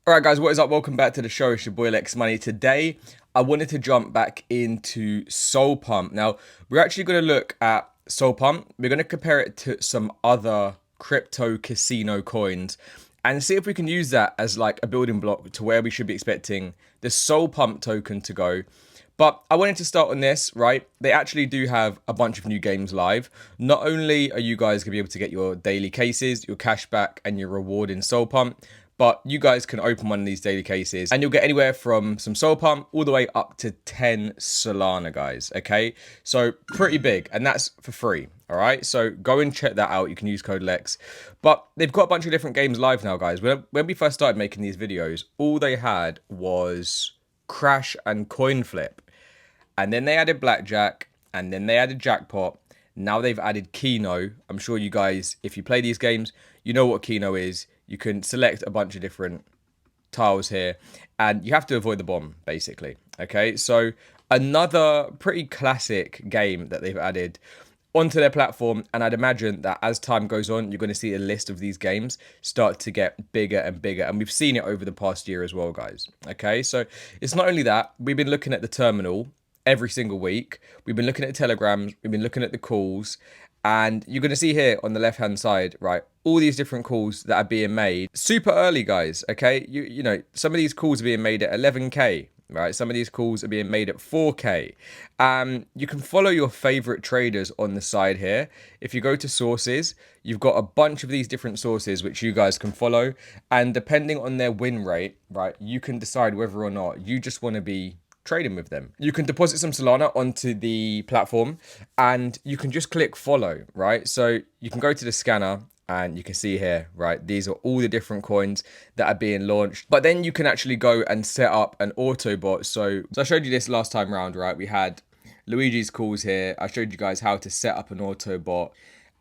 Alright guys, what is up? Welcome back to the show. It's your boy Lex Money. Today, I wanted to jump back into SOLPUMP. Now, we're actually going to look at SOLPUMP. We're going to compare it to some other crypto casino coins and see if we can use that as like a building block to where we should be expecting the SOLPUMP token to go. But I wanted to start on this, right? They actually do have a bunch of new games live. Not only are you guys going to be able to get your daily cases, your cashback, and your reward in SOLPUMP, but you guys can open one of these daily cases and you'll get anywhere from some SOLPUMP all the way up to 10 Solana, guys. Okay, so pretty big, and that's for free. All right, so go and check that out. You can use code Lex. But they've got a bunch of different games live now, guys. When we first started making these videos, all they had was Crash and Coin Flip. And then they added Blackjack, and then they added Jackpot. Now they've added Keno. I'm sure you guys, if you play these games, you know what Keno is. You can select a bunch of different tiles here, and you have to avoid the bomb, basically. Okay, so another pretty classic game that they've added onto their platform, and I'd imagine that as time goes on, you're going to see a list of these games start to get bigger and bigger, and we've seen it over the past year as well, guys. Okay, so it's not only that, we've been looking at the terminal every single week. We've been looking at telegrams, we've been looking at the calls, and you're going to see here on the left hand side, right, all these different calls that are being made super early, guys. Okay, you know, some of these calls are being made at 11k, right? Some of these calls are being made at 4k. You can follow your favorite traders on the side here. If you go to sources, you've got a bunch of these different sources which you guys can follow, and depending on their win rate, right, you can decide whether or not you just want to be trading with them. You can deposit some Solana onto the platform and you can just click follow, right? So you can go to the scanner and you can see here, right, these are all the different coins that are being launched. But then you can actually go and set up an autobot. So I showed you this last time round, right? We had Luigi's calls here. I showed you guys how to set up an autobot,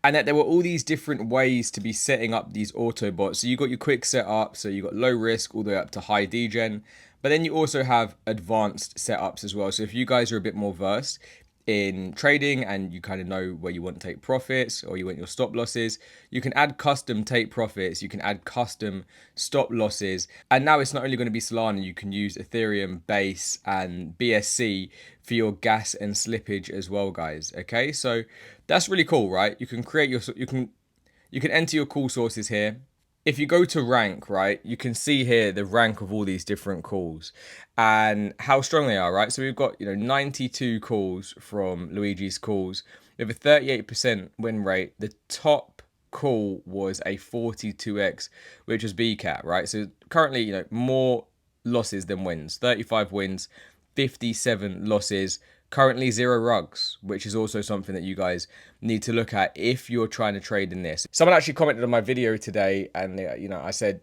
and that there were all these different ways to be setting up these autobots. So you got your quick setup, so you got low risk all the way up to high degen. But then you also have advanced setups as well. So if you guys are a bit more versed in trading and you kind of know where you want to take profits or you want your stop losses, you can add custom take profits, you can add custom stop losses. And now it's not only going to be Solana, you can use Ethereum, Base, and BSC for your gas and slippage as well, guys. Okay, so that's really cool, right? You can create your, you can enter your call sources here. If you go to rank, right, you can see here the rank of all these different calls and how strong they are, right? So we've got, 92 calls from Luigi's calls with a 38% win rate. The top call was a 42x, which was BCAT, right? So currently, more losses than wins. 35 wins, 57 losses. Currently 0 rugs, which is also something that you guys need to look at if you're trying to trade in this. Someone actually commented on my video today, and I said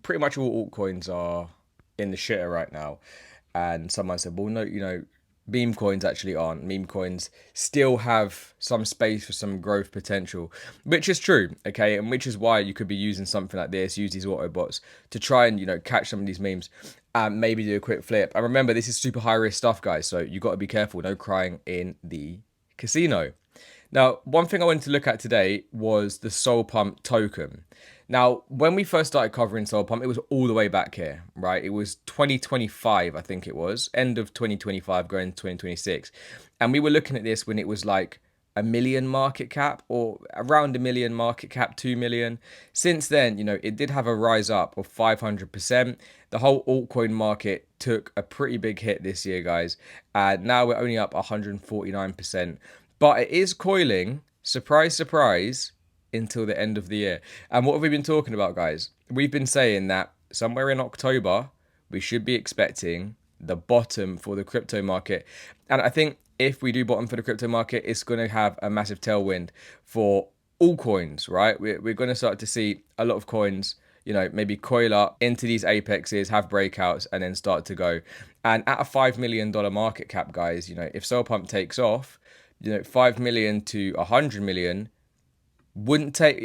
pretty much all altcoins are in the shitter right now, and someone said, well, no, meme coins actually aren't. Meme coins still have some space for some growth potential, which is true, okay? And which is why you could be using something like this, use these autobots to try and, catch some of these memes and maybe do a quick flip. And remember, this is super high risk stuff, guys, so you got to be careful. No crying in the casino. Now, one thing I wanted to look at today was the SOLPUMP token. Now, when we first started covering SOLPUMP, it was all the way back here, right? It was 2025, I think it was, end of 2025, going to 2026. And we were looking at this when it was like a million market cap or around a million market cap, 2 million. Since then, it did have a rise up of 500%. The whole altcoin market took a pretty big hit this year, guys. And now we're only up 149%. But it is coiling, surprise, surprise, until the end of the year. And what have we been talking about, guys? We've been saying that somewhere in October, we should be expecting the bottom for the crypto market. And I think if we do bottom for the crypto market, it's going to have a massive tailwind for all coins, right? We're going to start to see a lot of coins, maybe coil up into these apexes, have breakouts, and then start to go. And at a $5 million market cap, guys, if SOLPUMP takes off, 5 million to 100 million wouldn't take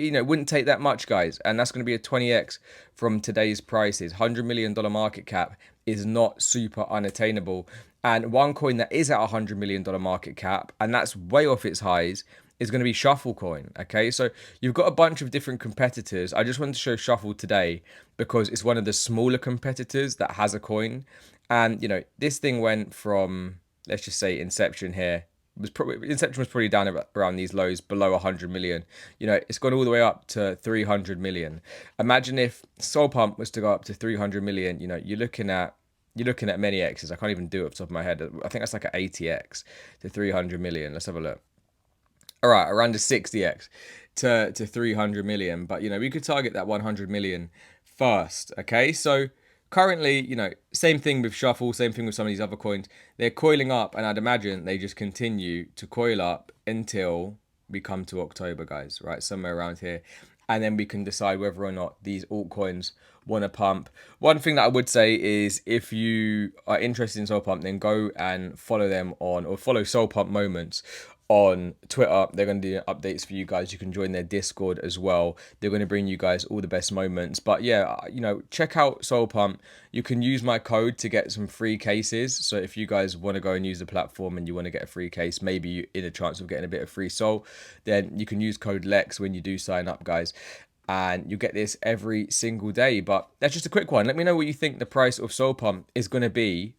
that much, guys, and that's going to be a 20x from today's prices. $100 million market cap is not super unattainable, and one coin that is at $100 million market cap, and that's way off its highs, is going to be Shuffle Coin. Okay, so you've got a bunch of different competitors. I just wanted to show Shuffle today because it's one of the smaller competitors that has a coin. And you know, this thing went from, let's just say, inception here was probably, inception was probably down around these lows below 100 million. You know, it's gone all the way up to 300 million. Imagine if SOLPUMP was to go up to 300 million. You know, you're looking at many X's. I can't even do it off the top of my head. I think that's like an 80X to 300 million. Let's have a look. All right, around a 60X to 300 million. But, you know, we could target that 100 million first. Okay, so currently, you know, same thing with Shuffle, same thing with some of these other coins. They're coiling up, and I'd imagine they just continue to coil up until we come to October, guys, right? Somewhere around here. And then we can decide whether or not these altcoins want to pump. One thing that I would say is if you are interested in SoulPump, then go and follow them on, or follow SoulPump Moments on Twitter. They're going to do updates for you guys. You can join their Discord as well. They're going to bring you guys all the best moments. But yeah, you know, check out SoulPump. You can use my code to get some free cases. So if you guys want to go and use the platform and you want to get a free case, maybe you're in a chance of getting a bit of free soul, then you can use code LEX when you do sign up, guys. And you get this every single day. But that's just a quick one. Let me know what you think the price of SoulPump is going to be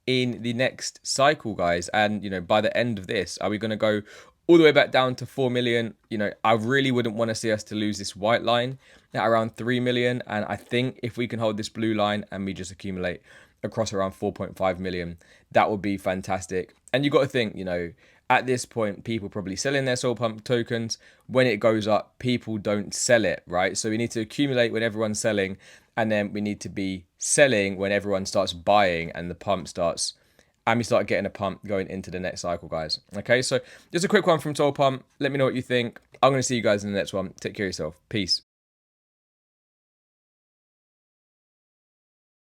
in the next cycle, guys. And you know, by the end of this, are we going to go all the way back down to 4 million? You know, I really wouldn't want to see us to lose this white line at around 3 million. And I think if we can hold this blue line and we just accumulate across around 4.5 million, that would be fantastic. And you got to think, you know, at this point, people probably selling their SoulPump tokens. When it goes up, people don't sell it, right? So we need to accumulate when everyone's selling, and then we need to be selling when everyone starts buying and the pump starts, and we start getting a pump going into the next cycle, guys. Okay, so just a quick one from SoulPump. Let me know what you think. I'm going to see you guys in the next one. Take care of yourself. Peace.